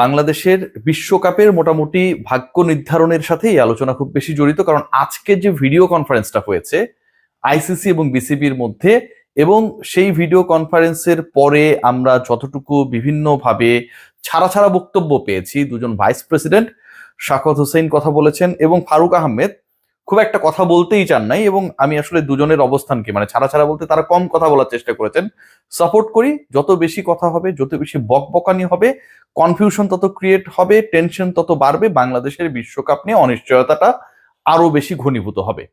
বাংলাদেশের বিশ্বকাপের মোটামুটি ভাগ্য নির্ধারণের সাথে এই আলোচনা খুব বেশি জড়িত, কারণ আজকে যে ভিডিও কনফারেন্সটা হয়েছে আইসিসি এবং বিসিবির মধ্যে, এবং সেই ভিডিও কনফারেন্সের পরে আমরা যতটুকু বিভিন্নভাবে ছাড়া ছাড়া বক্তব্য পেয়েছি, দুজন ভাইস প্রেসিডেন্ট শাকত হোসেন কথা বলেছেন এবং ফারুক আহমেদ খুব একটা কথা বলতেই চান নাই, এবং আমি আসলে দুজনের অবস্থানকে মানে ছাড়া ছাড়া বলতে তারা কম কথা বলার চেষ্টা করেছেন, সাপোর্ট করি। যত বেশি কথা হবে, যত বেশি বকবকানি হবে, কনফিউশন তত ক্রিয়েট হবে, টেনশন তত বাড়বে, বাংলাদেশের বিশ্বকাপ নিয়ে অনিশ্চয়তাটা আরো বেশি ঘনীভূত হবে।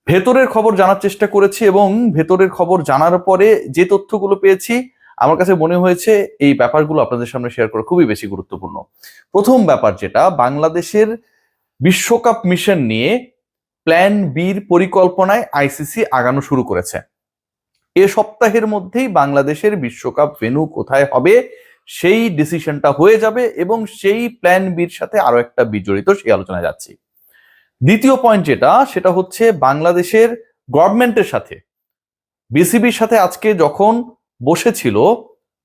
ভেতরের খবর জানার চেষ্টা করেছি এবং ভেতরের খবর জানার পরে যে তথ্যগুলো পেয়েছি আমার কাছে মনে হয়েছে এই ব্যাপারগুলো আপনাদের সামনে শেয়ার করা খুবই বেশি গুরুত্বপূর্ণ। প্রথম ব্যাপার যেটা, বাংলাদেশের বিশ্বকাপ মিশন নিয়ে প্ল্যান বির পরিকল্পনায় আইসিসি আগানো শুরু করেছে। এ সপ্তাহের মধ্যেই বাংলাদেশের বিশ্বকাপ ভেন্যু কোথায় হবে সেই ডিসিশনটা হয়ে যাবে, এবং সেই প্ল্যান বির সাথে আরো একটা বিজড়িত, সেই আলোচনায় যাচ্ছি। দ্বিতীয় পয়েন্ট যেটা, সেটা হচ্ছে বাংলাদেশের গভর্নমেন্টের সাথে বিসিবির সাথে আজকে যখন বসেছিল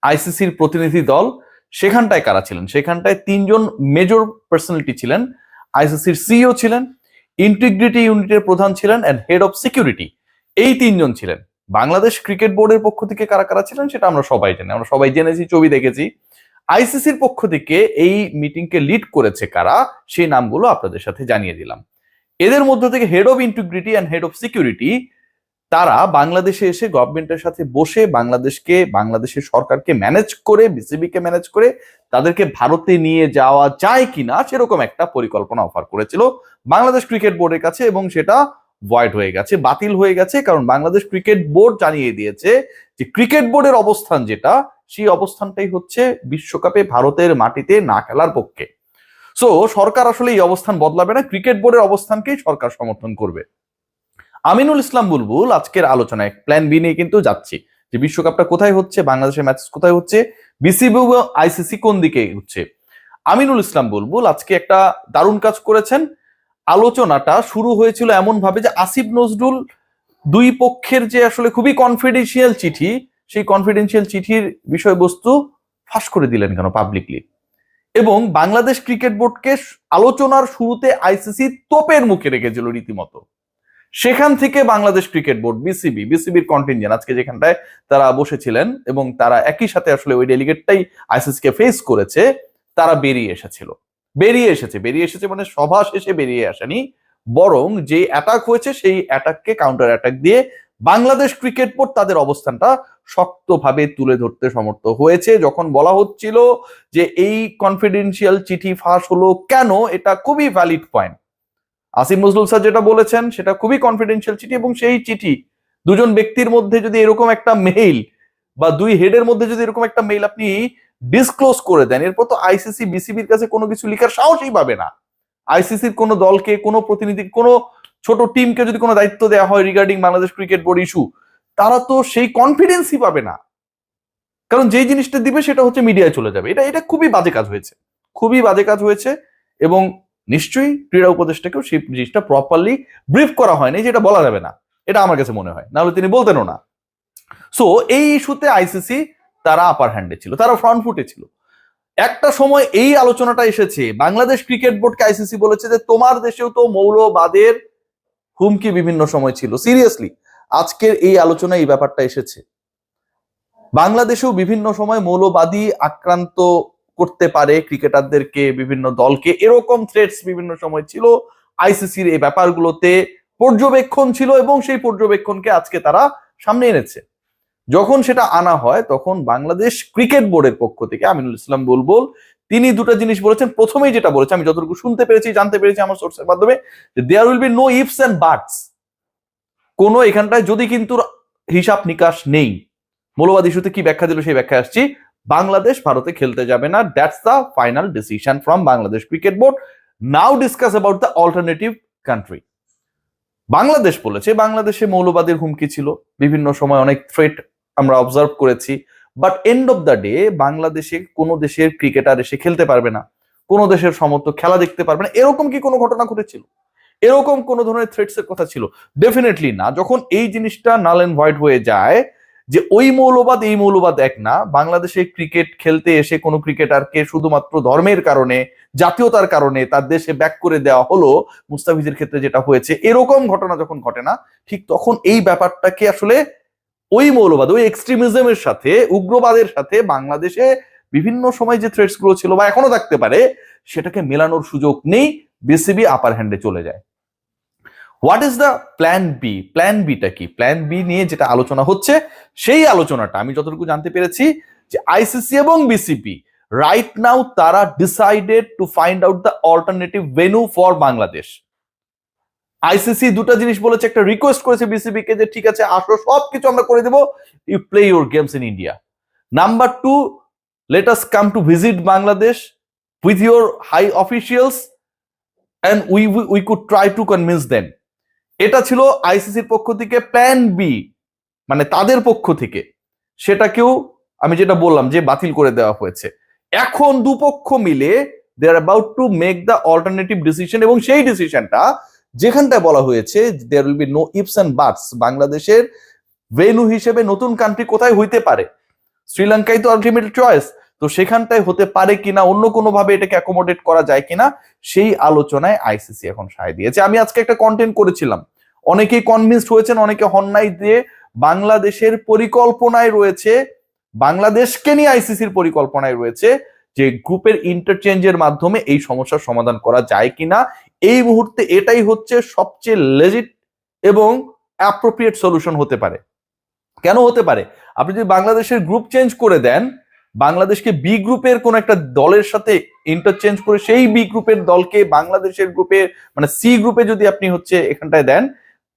আইসিসির প্রতিনিধি দল, সেখানটায় কারা ছিলেন? সেখানটায় তিনজন মেজর পার্সোনালিটি ছিলেন। আইসিসির সিইও ছিলেন, ইন্টিগ্রিটি ইউনিটের প্রধান ছিলেন, এন্ড হেড অফ সিকিউরিটি, এই তিনজন ছিলেন। বাংলাদেশ ক্রিকেট বোর্ডের পক্ষ থেকে কারা কারা ছিলেন সেটা আমরা সবাই জানি, আমরা সবাই জেনেছি, ছবি দেখেছি। আইসিসির পক্ষ থেকে এই মিটিংকে লিড করেছে কারা, সেই নামগুলো আপনাদের সাথে জানিয়ে দিলাম। এদের মধ্য থেকে head of integrity and head of security, তারা বাংলাদেশে এসে গভর্নমেন্টের সাথে বসে বাংলাদেশের সরকারকে ম্যানেজ করে, বিসিবিকে ম্যানেজ করে তাদেরকে ভারতে নিয়ে যাওয়া যায় কিনা সেরকম একটা পরিকল্পনা অফার করেছিল বাংলাদেশ ক্রিকেট বোর্ডের কাছে, এবং সেটা ভয়েড হয়ে গেছে, বাতিল হয়ে গেছে। কারণ বাংলাদেশ ক্রিকেট বোর্ড জানিয়ে দিয়েছে যে ক্রিকেট বোর্ডের অবস্থান যেটা, সেই অবস্থানটাই হচ্ছে বিশ্বকাপে ভারতের মাটিতে না খেলার পক্ষে। সো সরকার আসলে এই অবস্থান বদলাবে না, ক্রিকেট বোর্ডের অবস্থানকেই সরকার সমর্থন করবে। আমিনুল ইসলাম বুলবুল আজকের আলোচনায় প্ল্যান বি নিয়ে কিন্তু যাচ্ছি, যে বিশ্বকাপটা কোথায় হচ্ছে, বাংলাদেশের ম্যাচ কোথায় হচ্ছে, বিসিবি ও আইসিসি কোন দিকে এগোচ্ছে। আমিনুল ইসলাম বুলবুল আজকে একটা দারুণ কাজ করেছেন। আলোচনাটা শুরু হয়েছিল এমন ভাবে যে আসিফ নজরুল দুই পক্ষের যে আসলে খুবই কনফিডেন্সিয়াল চিঠি, সেই কনফিডেন্সিয়াল চিঠির বিষয়বস্তু ফাঁস করে দিলেন কেন পাবলিকলি, এবং বাংলাদেশ ক্রিকেট বোর্ডকে আলোচনার শুরুতে আইসিসি তোপের মুখে রেখেছিল রীতিমতো। সেখান থেকে বাংলাদেশ ক্রিকেট বোর্ড, বিসিবির কন্টিনজেন্ট আজকে যেখানটায় তারা বসেছিলেন, এবং তারা একই সাথে আসলে ওই ডেলিগেটটাই আইসিসিকে ফেস করেছে, তারা বেরিয়ে এসেছে মানে সভা শেষে বেরিয়ে আসেনি, বরং যে অ্যাটাক হয়েছে সেই অ্যাটাককে কাউন্টার অ্যাটাক দিয়ে বাংলাদেশ ক্রিকেট বোর্ড তাদের অবস্থানটা শক্তভাবে তুলে ধরতে সমর্থ হয়েছে। যখন বলা হচ্ছিল যে এই কনফিডেন্সিয়াল চিঠি ফাঁস হলো কেন, এটা খুবই valid point. Asif Nazrul sir যেটা বলেছেন সেটা খুবই কনফিডেন্সিয়াল চিঠি, এবং সেই চিঠি দুজন ব্যক্তির মধ্যে যদি এরকম একটা মেইল, বা দুই হেডের মধ্যে যদি এরকম একটা মেইল আপনি ডিসক্লোজ করে দেন, এরপর তো আইসিসি বিসিবির কাছে কোনো কিছু লিখার সাহসই পাবে না। আইসিসির কোনো দলকে, কোনো প্রতিনিধি, কোনো ছোট টিমকে যদি কোনো দায়িত্ব দেওয়া হয় regarding Bangladesh cricket board issue, তারা তো সেই কনফিডেন্সই পাবে না, কারণ যেই জিনিসটা দিবে সেটা হচ্ছে মিডিয়ায় চলে যাবে। এটা খুবই বাজে কাজ হয়েছে, খুবই বাজে কাজ হয়েছে, এবং নিশ্চয়ই ক্রীড়া উপদেষ্টাকেও সেই জিনিসটা প্রপারলি ব্রিফ করা হয়নি, যেটা বলা যাবে না, এটা আমার কাছে মনে হয়, নাহলে তিনি বলতেনও না। সো এই ইস্যুতে আইসিসি তারা আপার হ্যান্ডে ছিল, তারা ফ্রন্ট ফুটে ছিল। একটা সময় এই আলোচনাটা এসেছে, বাংলাদেশ ক্রিকেট বোর্ডকে আইসিসি বলেছে যে তোমার দেশেও তো মৌলবাদের হুমকি বিভিন্ন সময় ছিল। সিরিয়াসলি আজকের এই আলোচনায় এই ব্যাপারটা এসেছে, বাংলাদেশেও বিভিন্ন সময় মৌলবাদী আক্রান্ত করতে পারে ক্রিকেটারদেরকে, বিভিন্ন দলকে, এরকম থ্রেটস বিভিন্ন সময় ছিল। আইসিসির এই ব্যাপারগুলোতে পর্যবেক্ষণ ছিল, এবং সেই পর্যবেক্ষণকে আজকে তারা সামনে এনেছে। যখন সেটা আনা হয় তখন বাংলাদেশ ক্রিকেট বোর্ডের পক্ষ থেকে আমিনুল ইসলাম বুলবুল তিনি দুটো জিনিস বলেছেন। প্রথমেই যেটা বলেছে, আমি যতটুকু শুনতে পেরেছি, জানতে পেরেছি আমার সোর্সের মাধ্যমে, যে there will be no ifs and buts, কোনো এখানটায় যদি কিন্তু হিসাব নিকাশ নেই। মৌলবাদ ইস্যুতে কি ব্যাখ্যা দিল সেই ব্যাখ্যা আসছি। বাংলাদেশ ভারতে খেলতে যাবে না, that's the final decision from Bangladesh cricket board. Now discuss about the alternative country. Bangladesh বলেছে বাংলাদেশে মৌলবাদের হুমকি ছিল, বিভিন্ন সময় অনেক থ্রেট আমরা অবজার্ভ করেছি, but end of the day বাংলাদেশে কোনো দেশের ক্রিকেটার এসে খেলতে পারবে না, কোনো দেশের সমর্থক খেলা দেখতে পারবে না, এরকম কি কোনো ঘটনা ঘটেছিল? এরকম কোন ধরনের থ্রেটস এর কথা ছিল? ডেফিনেটলি না। যখন এই জিনিসটা নাল এন্ড ভয়েড হয়ে যায়, যে ওই মৌলবাদ এই মৌলবাদ এক না। বাংলাদেশে ক্রিকেট খেলতে এসে কোনো ক্রিকেটারকে শুধুমাত্র ধর্মের কারণে, জাতীয়তার কারণে তার দেশে ব্যাক করে দেওয়া হলো, মুস্তাফিজের ক্ষেত্রে যেটা হয়েছে, এরকম ঘটনা যখন ঘটে না, ঠিক তখন এই ব্যাপারটাকে আসলে ওই মৌলবাদ, ওই এক্সট্রিমিজমের সাথে, উগ্রবাদের সাথে বাংলাদেশে বিভিন্ন সময় যে থ্রেটস গুলো ছিল বা এখনো থাকতে পারে, সেটাকে মেলানোর সুযোগ নেই, বিসিবি আপার হ্যান্ডে চলে যায়। What is the plan B? Plan বিটা কি? প্ল্যান বি নিয়ে যেটা আলোচনা হচ্ছে, সেই আলোচনাটা আমি যতটুকু জানতে পেরেছি যে আইসিসি এবং বিসিবি রাইট নাও তারা decided to find out the alternative venue for Bangladesh. ICC দুটা জিনিস বলেছে, একটা রিকোয়েস্ট করেছে বিসিবি কে যে ঠিক আছে আসো, সবকিছু আমরা করে দেবো, you play your games in India. Number two, let us come to visit Bangladesh with your high officials and we could try to convince them. এটা ছিল আইসিসির পক্ষ থেকে প্ল্যান বি, মানে তাদের পক্ষ থেকে। সেটাকেও আমি যেটা বললাম যে বাতিল করে দেওয়া হয়েছে। এখন দুপক্ষ মিলে they are about to make the alternative decision, এবং সেই ডিসিশনটা যেখানটায় বলা হয়েছে there will be no ifs and buts. বাংলাদেশের ভেন্যু হিসেবে নতুন কান্ট্রি কোথায় হইতে পারে? শ্রীলঙ্কাই তো আলটিমেট চয়েস। তো সেখানটায় হতে পারে কিনা, অন্য কোনো ভাবে এটাকে অ্যাকোমোডেট করা যায় কিনা, সেই আলোচনায় আইসিসি এখন সায় দিয়েছে। আমি আজকে একটা কন্টেন্ট করেছিলাম, অনেকেই কনভিন্সড হয়েছেন, অনেকে হন নাই, দিয়ে বাংলাদেশের পরিকল্পনায় রয়েছে, বাংলাদেশকে নিয়ে আইসিসির পরিকল্পনায় রয়েছে যে গ্রুপের ইন্টারচেঞ্জের মাধ্যমে এই সমস্যার সমাধান করা যায় কিনা। এই মুহূর্তে এটাই হচ্ছে সবচেয়ে লেজিট এবং অ্যাপ্রোপ্রিয়েট সলিউশন হতে পারে। কেন হতে পারে? আপনি যদি বাংলাদেশের গ্রুপ চেঞ্জ করে দেন, বাংলাদেশকে বি গ্রুপের কোন একটা দলের সাথে ইন্টারচেঞ্জ করে সেই বি গ্রুপের দলকে বাংলাদেশের গ্রুপে, মানে সি গ্রুপে যদি আপনি হচ্ছে এখানটায় দেন,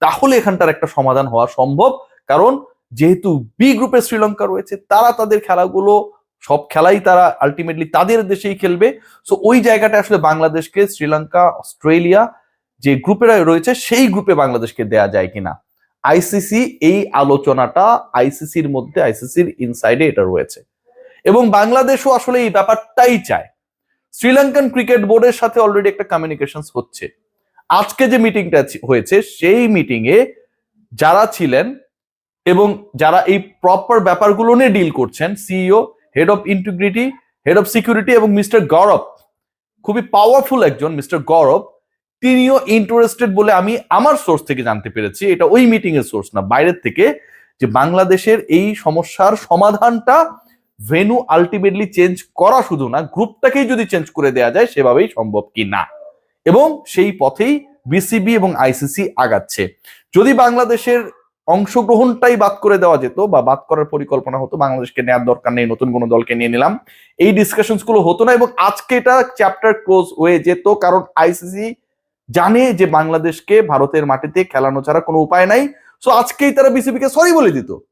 তাহলে এখানটার একটা সমাধান হওয়া সম্ভব। কারণ যেহেতু বি গ্রুপে শ্রীলঙ্কা রয়েছে, তারা তাদের খেলাগুলো, সব খেলাই তারা আলটিমেটলি তাদের দেশেই খেলবে। সো ওই জায়গাটা আসলে বাংলাদেশকে শ্রীলঙ্কা, অস্ট্রেলিয়া যে গ্রুপে রয়েছে সেই গ্রুপে বাংলাদেশকে দেয়া যায় কিনা, আইসিসি এই আলোচনাটা আইসিসির মধ্যে, আইসিসির ইনসাইডে এটা রয়েছে, এবং বাংলাদেশও আসলে এই ব্যাপারটাই চায়। শ্রীলঙ্কান ক্রিকেট বোর্ডের সাথে অলরেডি একটা কমিউনিকেশন হচ্ছে। আজকে যে মিটিংটা হয়েছে, সেই মিটিং এ যারা ছিলেন এবং যারা এই প্রপার ব্যাপারগুলো নিয়ে ডিল করছেন, CEO, head of integrity, head of security এবং মিস্টার গৌরব, খুবই পাওয়ারফুল একজন মিস্টার গৌরব, তিনিও ইন্টারেস্টেড বলে আমি আমার সোর্স থেকে জানতে পেরেছি, এটা ওই মিটিং এর সোর্স না, বাইরের থেকে, যে বাংলাদেশের এই সমস্যার সমাধানটা ভেন্যু আলটিমেটলি চেঞ্জ করা শুধু না, গ্রুপটাকেই যদি চেঞ্জ করে দেওয়া যায় সেভাবেই সম্ভব কি না, এবং সেই পথেই বিসিবি এবং আইসিসি আগাচ্ছে। যদি বাংলাদেশের অংশগ্রহণটাই বাদ করে দেওয়া যেত বা বাদ করার পরিকল্পনা হতো, বাংলাদেশকে নেওয়ার দরকার নেই, নতুন কোনো দলকে নিয়ে নিলাম, এই ডিসকাশনস গুলো হতো না, এবং আজকে এটা চ্যাপ্টার ক্লোজ হয়ে যেত। কারণ আইসিসি জানে যে বাংলাদেশকে ভারতের মাটিতে খেলানো ছাড়া কোনো উপায় নাই। সো আজকেই তারা বিসিবি কে সরি বলে দিত।